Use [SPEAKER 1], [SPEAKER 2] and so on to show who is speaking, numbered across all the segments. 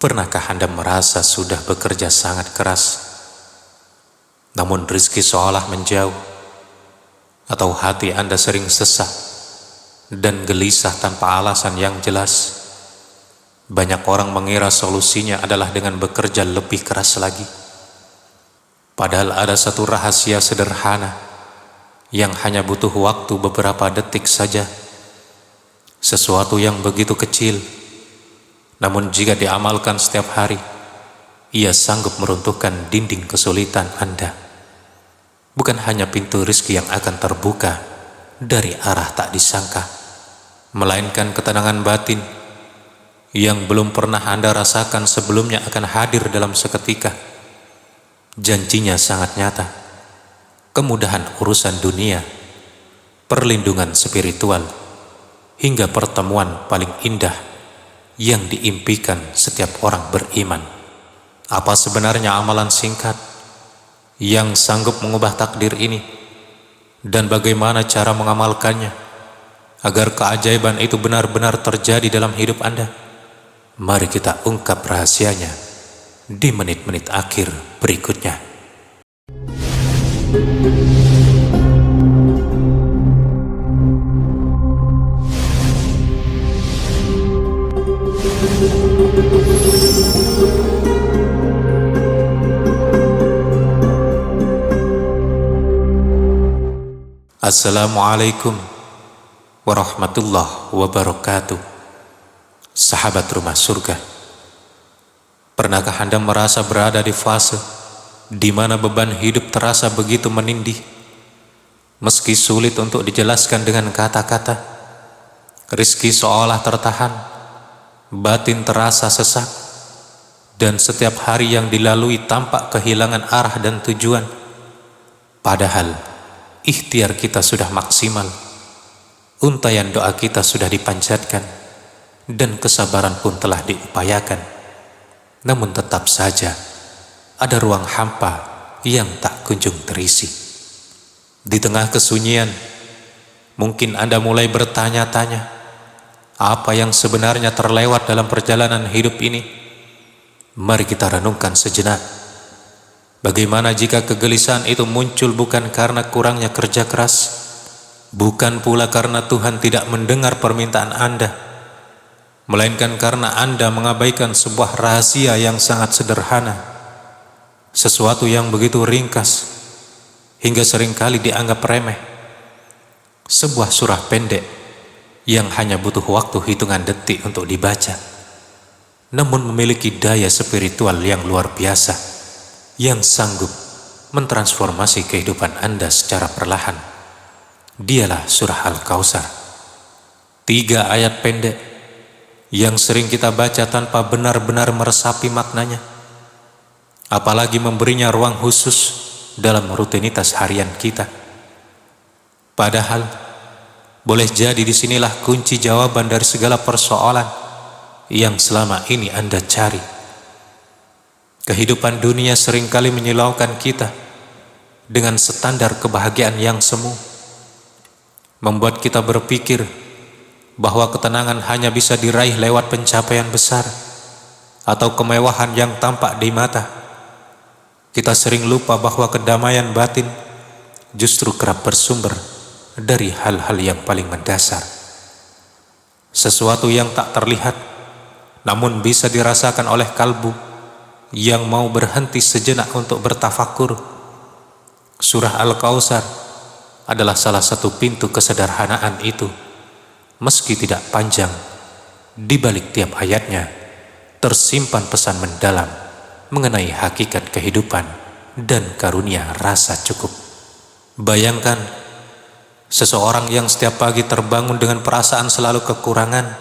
[SPEAKER 1] Pernahkah Anda merasa sudah bekerja sangat keras, namun rezeki seolah menjauh? Atau hati Anda sering sesak dan gelisah tanpa alasan yang jelas? Banyak orang mengira solusinya adalah dengan bekerja lebih keras lagi. Padahal ada satu rahasia sederhana yang hanya butuh waktu beberapa detik saja. Sesuatu yang begitu kecil, namun jika diamalkan setiap hari, ia sanggup meruntuhkan dinding kesulitan Anda. Bukan hanya pintu rezeki yang akan terbuka dari arah tak disangka, melainkan ketenangan batin yang belum pernah Anda rasakan sebelumnya akan hadir dalam seketika. Janjinya sangat nyata: kemudahan urusan dunia, perlindungan spiritual, hingga pertemuan paling indah yang diimpikan setiap orang beriman. Apa sebenarnya amalan singkat yang sanggup mengubah takdir ini? Dan bagaimana cara mengamalkannya agar keajaiban itu benar-benar terjadi dalam hidup Anda? Mari kita ungkap rahasianya di menit-menit akhir berikutnya. Assalamualaikum warahmatullahi wabarakatuh. Sahabat rumah surga, pernahkah Anda merasa berada di fase di mana beban hidup terasa begitu menindih? Meski sulit untuk dijelaskan dengan kata-kata, rezeki seolah tertahan, batin terasa sesak, dan setiap hari yang dilalui tampak kehilangan arah dan tujuan. Padahal ikhtiar kita sudah maksimal, untayan doa kita sudah dipanjatkan, dan kesabaran pun telah diupayakan. Namun tetap saja ada ruang hampa yang tak kunjung terisi. Di tengah kesunyian, mungkin Anda mulai bertanya-tanya, apa yang sebenarnya terlewat dalam perjalanan hidup ini? Mari kita renungkan sejenak. Bagaimana jika kegelisahan itu muncul bukan karena kurangnya kerja keras, bukan pula karena Tuhan tidak mendengar permintaan Anda, melainkan karena Anda mengabaikan sebuah rahasia yang sangat sederhana, sesuatu yang begitu ringkas hingga seringkali dianggap remeh. Sebuah surah pendek yang hanya butuh waktu hitungan detik untuk dibaca, namun memiliki daya spiritual yang luar biasa, yang sanggup mentransformasi kehidupan Anda secara perlahan. Dialah surah Al-Kautsar. 3 ayat pendek yang sering kita baca tanpa benar-benar meresapi maknanya, apalagi memberinya ruang khusus dalam rutinitas harian kita. Padahal boleh jadi disinilah kunci jawaban dari segala persoalan yang selama ini Anda cari. Kehidupan dunia seringkali menyilaukan kita dengan standar kebahagiaan yang semu, membuat kita berpikir bahwa ketenangan hanya bisa diraih lewat pencapaian besar atau kemewahan yang tampak di mata. Kita sering lupa bahwa kedamaian batin justru kerap bersumber dari hal-hal yang paling mendasar, sesuatu yang tak terlihat namun bisa dirasakan oleh kalbu yang mau berhenti sejenak untuk bertafakur. Surah Al-Kautsar adalah salah satu pintu kesederhanaan itu. Meski tidak panjang, di balik tiap ayatnya tersimpan pesan mendalam mengenai hakikat kehidupan dan karunia rasa cukup. Bayangkan seseorang yang setiap pagi terbangun dengan perasaan selalu kekurangan,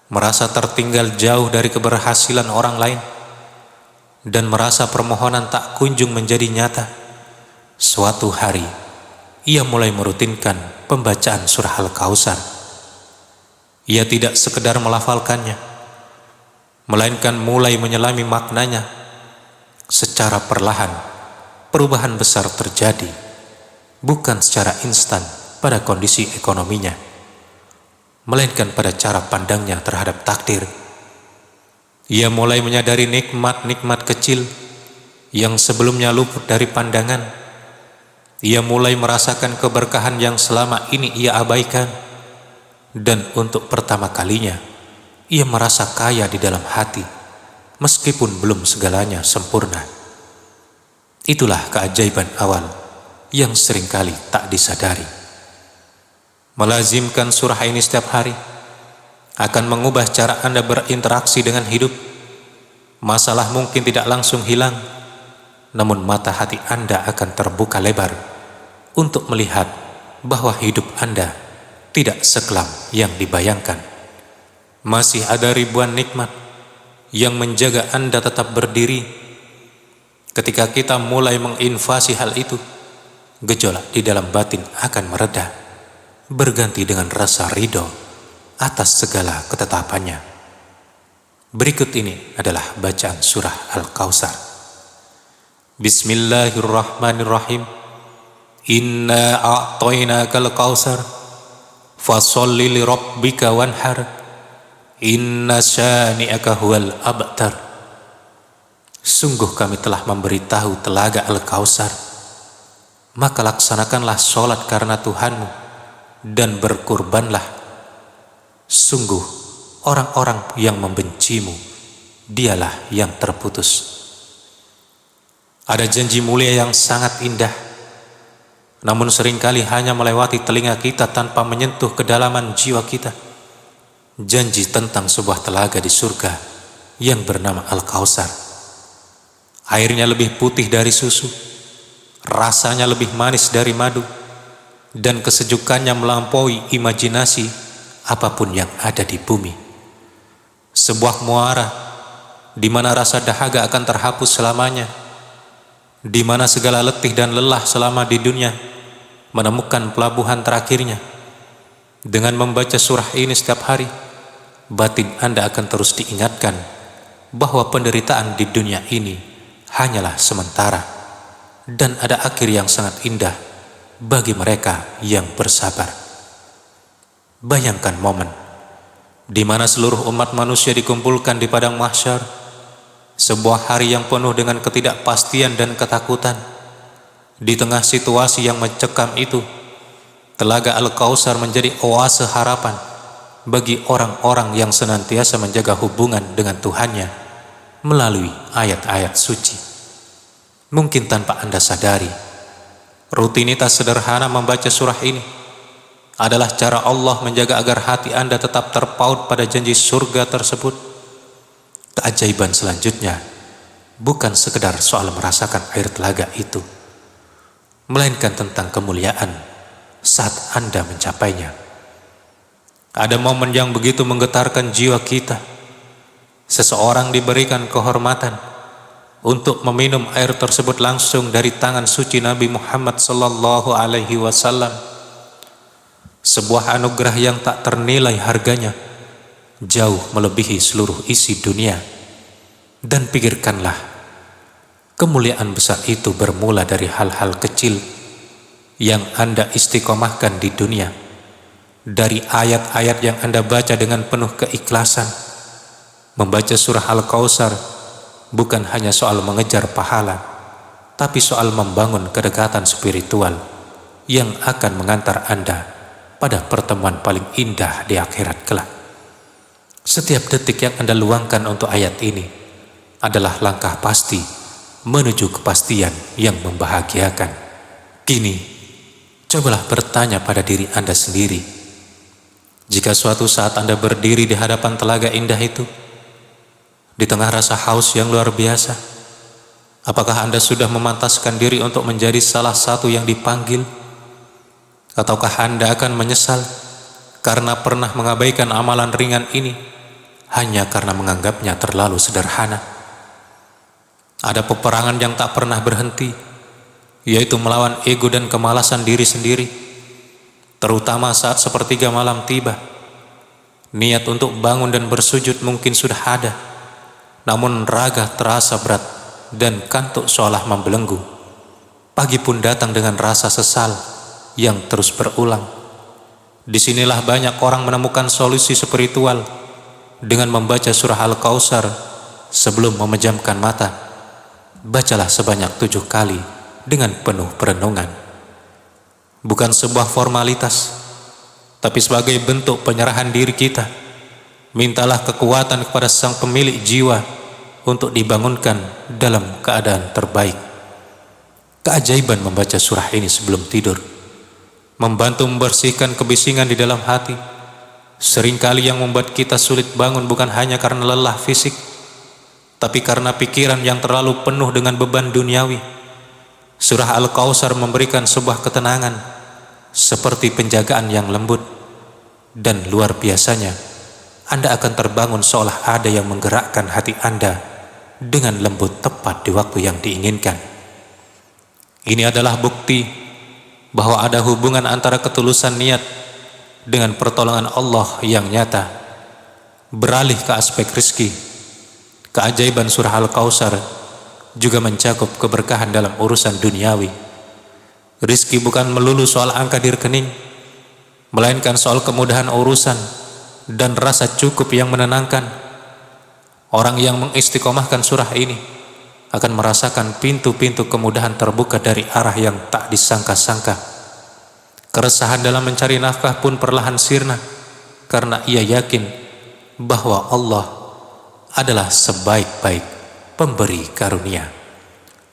[SPEAKER 1] merasa tertinggal jauh dari keberhasilan orang lain, dan merasa permohonan tak kunjung menjadi nyata. Suatu hari ia mulai merutinkan pembacaan surah Al-Kautsar. Ia tidak sekedar melafalkannya, melainkan mulai menyelami maknanya. Secara perlahan perubahan besar terjadi, bukan secara instan pada kondisi ekonominya, melainkan pada cara pandangnya terhadap takdir. Ia mulai menyadari nikmat-nikmat kecil yang sebelumnya luput dari pandangan. Ia mulai merasakan keberkahan yang selama ini ia abaikan. Dan untuk pertama kalinya, ia merasa kaya di dalam hati, meskipun belum segalanya sempurna. Itulah keajaiban awal yang seringkali tak disadari. Melazimkan surah ini setiap hari akan mengubah cara Anda berinteraksi dengan hidup. Masalah mungkin tidak langsung hilang, namun mata hati Anda akan terbuka lebar untuk melihat bahwa hidup Anda tidak sekelam yang dibayangkan. Masih ada ribuan nikmat yang menjaga Anda tetap berdiri. Ketika kita mulai menginvasi hal itu, gejolak di dalam batin akan mereda, berganti dengan rasa ridho atas segala ketetapannya. Berikut ini adalah bacaan surah Al-Kautsar. Bismillahirrahmanirrahim. Inna a'tainakal kautsar fasholli li rabbika wanhar inna syani'aka huwal abtar. Sungguh kami telah memberitahu telaga Al-Kautsar, maka laksanakanlah sholat karena Tuhanmu dan berkurbanlah. Sungguh orang-orang yang membencimu, dialah yang terputus. Ada janji mulia yang sangat indah, namun seringkali hanya melewati telinga kita tanpa menyentuh kedalaman jiwa kita. Janji tentang sebuah telaga di surga yang bernama Al-Kautsar. Airnya lebih putih dari susu, rasanya lebih manis dari madu, dan kesejukannya melampaui imajinasi apapun yang ada di bumi. Sebuah muara di mana rasa dahaga akan terhapus selamanya, di mana segala letih dan lelah selama di dunia menemukan pelabuhan terakhirnya. Dengan membaca surah ini setiap hari, batin Anda akan terus diingatkan bahwa penderitaan di dunia ini hanyalah sementara, dan ada akhir yang sangat indah bagi mereka yang bersabar. Bayangkan momen di mana seluruh umat manusia dikumpulkan di padang mahsyar, sebuah hari yang penuh dengan ketidakpastian dan ketakutan. Di tengah situasi yang mencekam itu, telaga Al-Kautsar menjadi oase harapan bagi orang-orang yang senantiasa menjaga hubungan dengan Tuhannya melalui ayat-ayat suci. Mungkin tanpa Anda sadari, rutinitas sederhana membaca surah ini adalah cara Allah menjaga agar hati Anda tetap terpaut pada janji surga tersebut. Keajaiban selanjutnya bukan sekedar soal merasakan air telaga itu, melainkan tentang kemuliaan saat Anda mencapainya. Ada momen yang begitu menggetarkan jiwa kita. Seseorang diberikan kehormatan untuk meminum air tersebut langsung dari tangan suci Nabi Muhammad sallallahu alaihi wasallam. Sebuah anugerah yang tak ternilai harganya, jauh melebihi seluruh isi dunia. Dan pikirkanlah, kemuliaan besar itu bermula dari hal-hal kecil yang Anda istiqomahkan di dunia, dari ayat-ayat yang Anda baca dengan penuh keikhlasan. Membaca surah Al-Kautsar bukan hanya soal mengejar pahala, tapi soal membangun kedekatan spiritual yang akan mengantar Anda pada pertemuan paling indah di akhirat kelak. Setiap detik yang Anda luangkan untuk ayat ini adalah langkah pasti menuju kepastian yang membahagiakan. Kini, cobalah bertanya pada diri Anda sendiri. Jika suatu saat Anda berdiri di hadapan telaga indah itu, di tengah rasa haus yang luar biasa, apakah Anda sudah memantaskan diri untuk menjadi salah satu yang dipanggil? Ataukah Anda akan menyesal karena pernah mengabaikan amalan ringan ini hanya karena menganggapnya terlalu sederhana? Ada peperangan yang tak pernah berhenti, yaitu melawan ego dan kemalasan diri sendiri, terutama saat sepertiga malam tiba. Niat untuk bangun dan bersujud mungkin sudah ada, namun raga terasa berat dan kantuk seolah membelenggu. Pagi pun datang dengan rasa sesal yang terus berulang. Disinilah banyak orang menemukan solusi spiritual dengan membaca surah Al-Kautsar Sebelum memejamkan mata, bacalah sebanyak 7 kali dengan penuh perenungan. Bukan sebuah formalitas, tapi sebagai bentuk penyerahan diri kita. Mintalah kekuatan kepada Sang Pemilik jiwa untuk dibangunkan dalam keadaan terbaik. Keajaiban membaca surah ini sebelum tidur membantu membersihkan kebisingan di dalam hati. Seringkali yang membuat kita sulit bangun bukan hanya karena lelah fisik, tapi karena pikiran yang terlalu penuh dengan beban duniawi. Surah Al-Kautsar memberikan sebuah ketenangan, seperti penjagaan yang lembut, dan luar biasanya Anda akan terbangun seolah ada yang menggerakkan hati Anda dengan lembut tepat di waktu yang diinginkan. Ini adalah bukti bahwa ada hubungan antara ketulusan niat dengan pertolongan Allah yang nyata. Beralih ke aspek rizki, keajaiban surah Al-Kautsar juga mencakup keberkahan dalam urusan duniawi. Rizki bukan melulu soal angka di rekening, melainkan soal kemudahan urusan dan rasa cukup yang menenangkan. Orang yang mengistiqomahkan surah ini akan merasakan pintu-pintu kemudahan terbuka dari arah yang tak disangka-sangka. Keresahan dalam mencari nafkah pun perlahan sirna, karena ia yakin bahwa Allah adalah sebaik-baik pemberi karunia.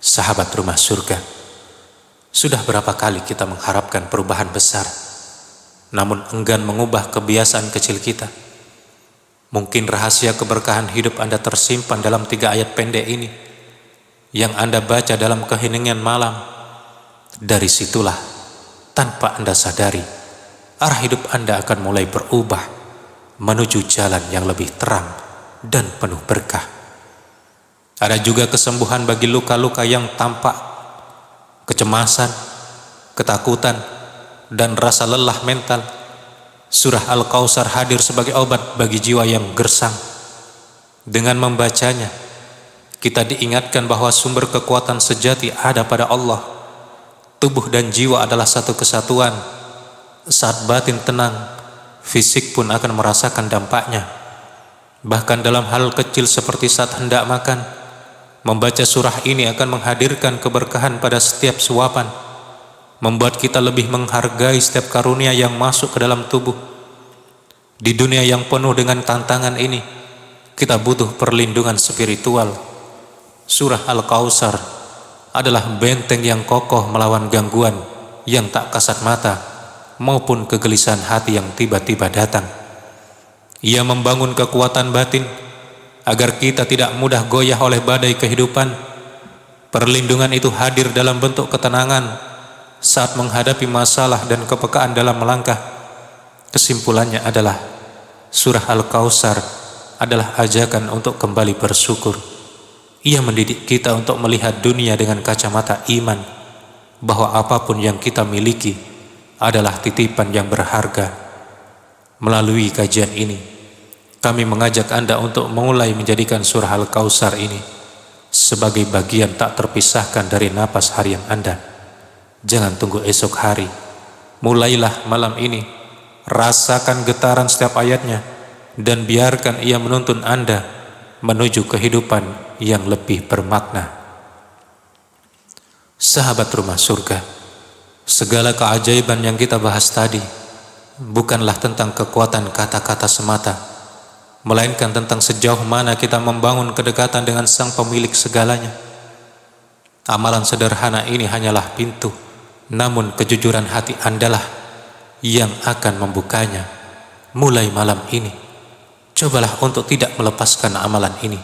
[SPEAKER 1] Sahabat rumah surga, sudah berapa kali kita mengharapkan perubahan besar, namun enggan mengubah kebiasaan kecil kita. Mungkin rahasia keberkahan hidup Anda tersimpan dalam 3 ayat pendek ini yang Anda baca dalam keheningan malam. Dari situlah, tanpa Anda sadari, arah hidup Anda akan mulai berubah menuju jalan yang lebih terang dan penuh berkah. Ada juga kesembuhan bagi luka-luka yang tampak, kecemasan, ketakutan, dan rasa lelah mental. Surah Al-Kautsar hadir sebagai obat bagi jiwa yang gersang. Dengan membacanya, kita diingatkan bahwa sumber kekuatan sejati ada pada Allah. Tubuh dan jiwa adalah satu kesatuan. Saat batin tenang, fisik pun akan merasakan dampaknya. Bahkan dalam hal kecil seperti saat hendak makan, membaca surah ini akan menghadirkan keberkahan pada setiap suapan, membuat kita lebih menghargai setiap karunia yang masuk ke dalam tubuh. Di dunia yang penuh dengan tantangan ini, kita butuh perlindungan spiritual. Surah Al-Kautsar adalah benteng yang kokoh melawan gangguan yang tak kasat mata maupun kegelisahan hati yang tiba-tiba datang. Ia membangun kekuatan batin agar kita tidak mudah goyah oleh badai kehidupan. Perlindungan itu hadir dalam bentuk ketenangan saat menghadapi masalah dan kepekaan dalam melangkah. Kesimpulannya adalah surah Al-Kautsar adalah ajakan untuk kembali bersyukur. Ia mendidik kita untuk melihat dunia dengan kacamata iman, bahwa apapun yang kita miliki adalah titipan yang berharga. Melalui kajian ini, kami mengajak Anda untuk mulai menjadikan surah Al-Kautsar ini sebagai bagian tak terpisahkan dari napas harian Anda. Jangan tunggu esok hari, mulailah malam ini. Rasakan getaran setiap ayatnya dan biarkan ia menuntun Anda menuju kehidupan yang lebih bermakna. Sahabat rumah surga, segala keajaiban yang kita bahas tadi bukanlah tentang kekuatan kata-kata semata, melainkan tentang sejauh mana kita membangun kedekatan dengan Sang Pemilik segalanya. Amalan sederhana ini hanyalah pintu, namun kejujuran hati Andalah yang akan membukanya. Mulai malam ini, cobalah untuk tidak melepaskan amalan ini.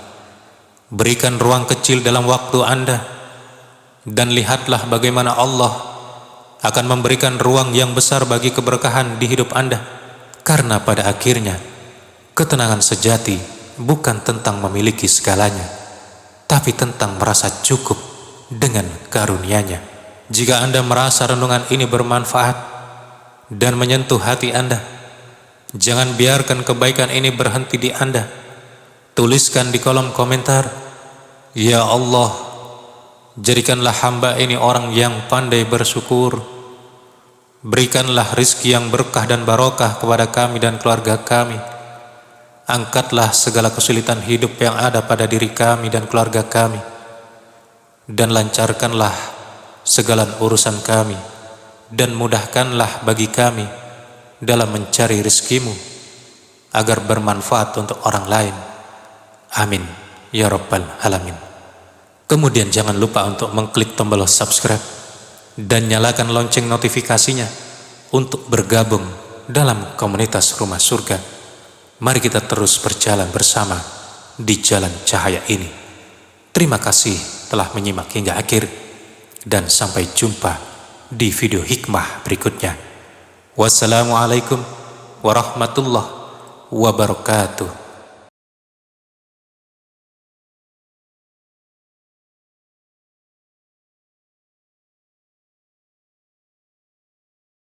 [SPEAKER 1] Berikan ruang kecil dalam waktu Anda, dan lihatlah bagaimana Allah akan memberikan ruang yang besar bagi keberkahan di hidup Anda. Karena pada akhirnya, ketenangan sejati bukan tentang memiliki segalanya, tapi tentang merasa cukup dengan karunia-Nya. Jika Anda merasa renungan ini bermanfaat dan menyentuh hati Anda, jangan biarkan kebaikan ini berhenti di Anda. Tuliskan di kolom komentar, "Ya Allah, jadikanlah hamba ini orang yang pandai bersyukur. Berikanlah rizki yang berkah dan barokah kepada kami dan keluarga kami. Angkatlah segala kesulitan hidup yang ada pada diri kami dan keluarga kami, dan lancarkanlah segala urusan kami, dan mudahkanlah bagi kami dalam mencari rezeki-Mu, agar bermanfaat untuk orang lain. Amin ya Rabbal Alamin. Kemudian jangan lupa untuk mengklik tombol subscribe dan nyalakan lonceng notifikasinya untuk bergabung dalam komunitas Rumah Surga. Mari kita terus berjalan bersama di jalan cahaya ini. Terima kasih telah menyimak hingga akhir, dan sampai jumpa di video hikmah berikutnya. Wassalamualaikum warahmatullahi wabarakatuh.